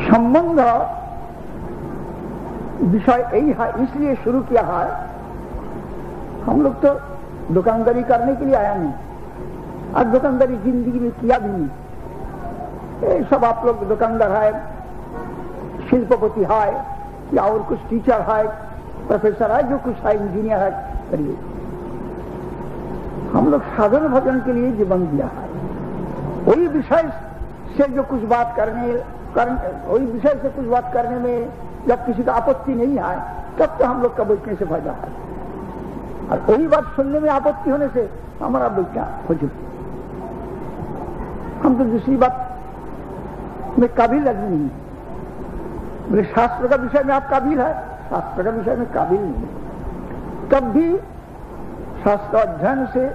संबंध विषय यही है, इसलिए शुरू किया है। हम लोग तो दुकानदारी करने के लिए आया नहीं, आज दुकानदारी जिंदगी में किया भी नहीं। ये सब आप लोग दुकानदार है, शिल्पपति है या और कुछ टीचर है, प्रोफेसर है, जो कुछ है, इंजीनियर है, करिए। हम लोग साधन भजन के लिए जीवन दिया है। वही विषय से जो कुछ बात वही विषय से कुछ बात करने में जब किसी का आपत्ति नहीं आए, तब तो हम लोग का बैठने से फायदा है। और वही बात सुनने में आपत्ति होने से हमारा बैठना फजूल। हम तो दूसरी बात में काबिल आदमी नहीं। बोले शास्त्र का विषय में आप काबिल है, शास्त्र का विषय में काबिल नहीं। तब भी शास्त्र अध्ययन से,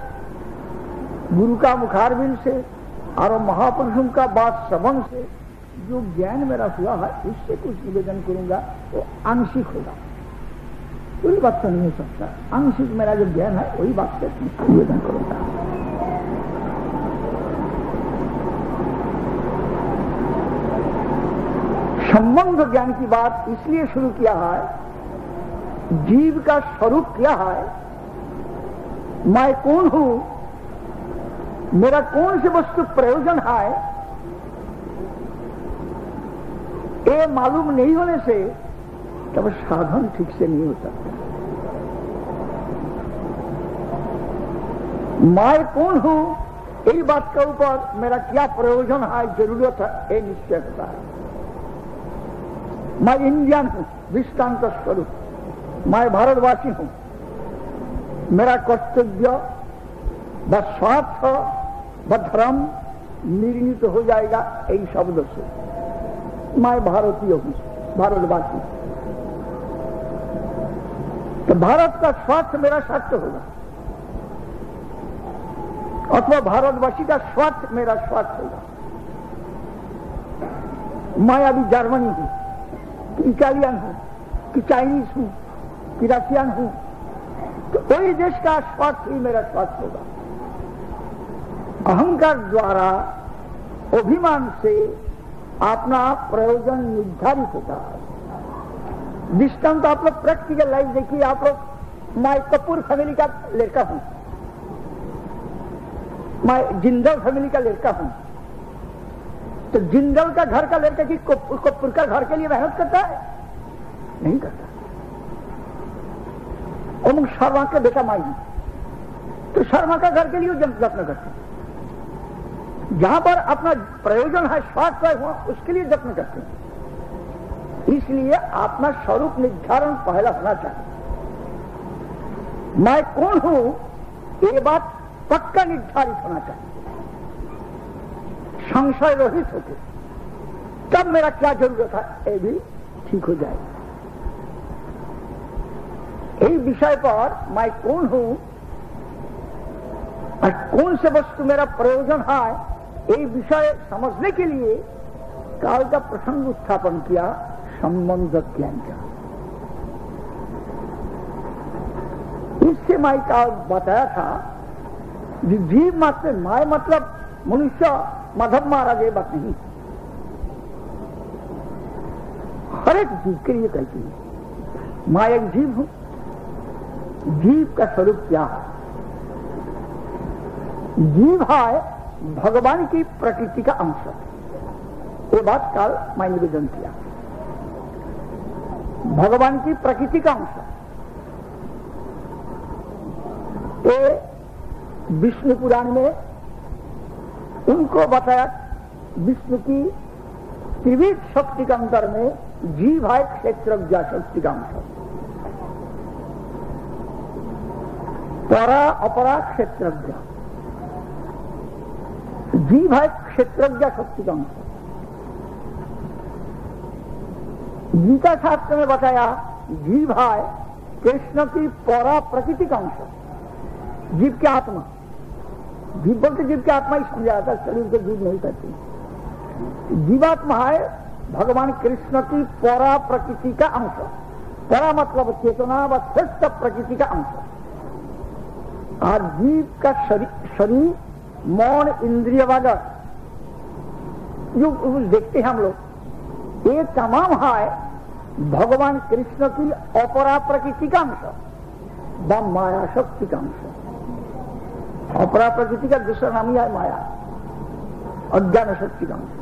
गुरु का मुखारबिंद से और महापुरुषों का बात श्रवण से जो ज्ञान मेरा हुआ है, उससे कुछ निवेदन करूंगा, वो आंशिक होगा। पूरी बात तो नहीं हो सकता। आंशिक मेरा जो ज्ञान है वही बात से निवेदन करूंगा। संबंध ज्ञान की बात इसलिए शुरू किया है, जीव का स्वरूप क्या है, मैं कौन हूं, मेरा कौन से वस्तु प्रयोजन है, ये मालूम नहीं होने से तब साधन ठीक से नहीं हो सकता। मैं कौन हूं, यही बात के ऊपर मेरा क्या प्रयोजन है, जरूरत है, ये निश्चय होता है। मैं इंडियन हूं, दृष्टांत स्वरूप, मैं भारतवासी हूं, मेरा कर्तव्य व स्वार्थ व धर्म निर्णित हो जाएगा यही शब्द से। मैं भारतीय हूं, भारतवासी। तो भारत का स्वार्थ मेरा सत्य होगा, अथवा भारतवासी का स्वार्थ मेरा स्वार्थ होगा। मैं अभी जर्मनी हूं, कि इटालियन हूं, कि चाइनीज हूं, कि रशियन हूं, तो कोई देश का स्वार्थ ही मेरा स्वार्थ होगा। अहंकार द्वारा, अभिमान से अपना प्रयोजन निर्धारित होता है। दृष्टांत आप लोग प्रैक्टिकल लाइफ देखिए। आप लोग, मैं कपूर फैमिली का लड़का हूं, मैं जिंदल फैमिली का लड़का हूं, तो जिंदल का घर का लड़का की कपूर का घर के लिए मेहनत करता है? नहीं करता। अमुक शर्मा का बेटा माई, तो शर्मा का घर के लिए जत्न करते हैं। जहां पर अपना प्रयोजन है, स्वार्थ है, उसके लिए जत्न करते हैं। इसलिए अपना स्वरूप निर्धारण पहला होना चाहिए। मैं कौन हूं ये बात पक्का निर्धारित होना चाहिए, संशय रहित होकर। तब मेरा क्या जरूरत है ये भी ठीक हो जाएगा। यही विषय पर मैं कौन हूं और कौन से वस्तु मेरा प्रयोजन है, ये विषय समझने के लिए काल का प्रसंग उत्थापन किया, संबंध ज्ञान का। इससे मैं काल बताया था कि जीव मात्र माय मतलब मनुष्य, माधव महाराज, ये बात नहीं। हर एक जीव के लिए कहती है मैं एक जीव हूं। जीव का स्वरूप क्या है? जीव है भगवान की प्रकृति का अंश। ये बात काल मैं निवेदन किया। भगवान की प्रकृति का अंश ये विष्णु पुराण में उनको बताया। विष्णु की त्रिविध शक्ति के अंतर में जीव है क्षेत्रज्ञ शक्ति का अंश। परा अपरा क्षेत्रज्ञ, जीव है क्षेत्रज्ञ शक्ति का अंश। गीता शास्त्र में बताया जीव है कृष्ण की परा प्रकृति का अंश। जीव की आत्मा, जीव बोलते जीव की आत्मा ही समझा जाता है, शरीर को जीव नहीं कहते। जीवात्मा है भगवान कृष्ण की परा प्रकृति का अंश। परा मतलब चेतना व श्रेष्ठ प्रकृति का अंश। और जीव का शरीर मौन इंद्रिय वादक जो देखते हैं हम लोग, ये तमाम है भगवान कृष्ण की अपरा प्रकृति का अंश व माया शक्ति का अंश। अपरा प्रकृति का दूसरा नाम ही है माया, अज्ञान शक्ति का अंश।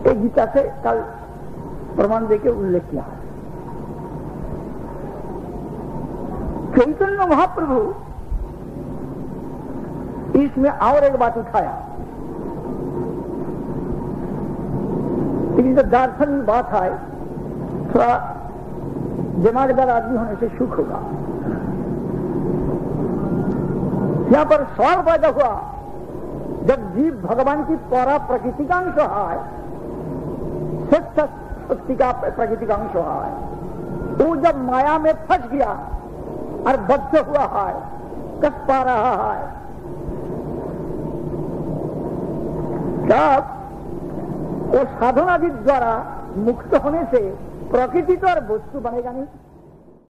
एक गीता से कल प्रमाण देके उल्लेख किया है। चैतन्य महाप्रभु इसमें और एक बात उठाया, लेकिन तो दार्शनिक बात है, थोड़ा दिमागदार आदमी होने से सुख होगा। यहां पर सवाल पैदा हुआ, जब जीव भगवान की परा प्रकृति का अंश है, सत्य शक्ति का प्रकृति का अंश है, वो जब माया में फंस गया और बद्ध हुआ है, कस पा रहा है, तब वो साधना द्वारा मुक्त होने से प्रकृति तो और वस्तु बनेगा नहीं।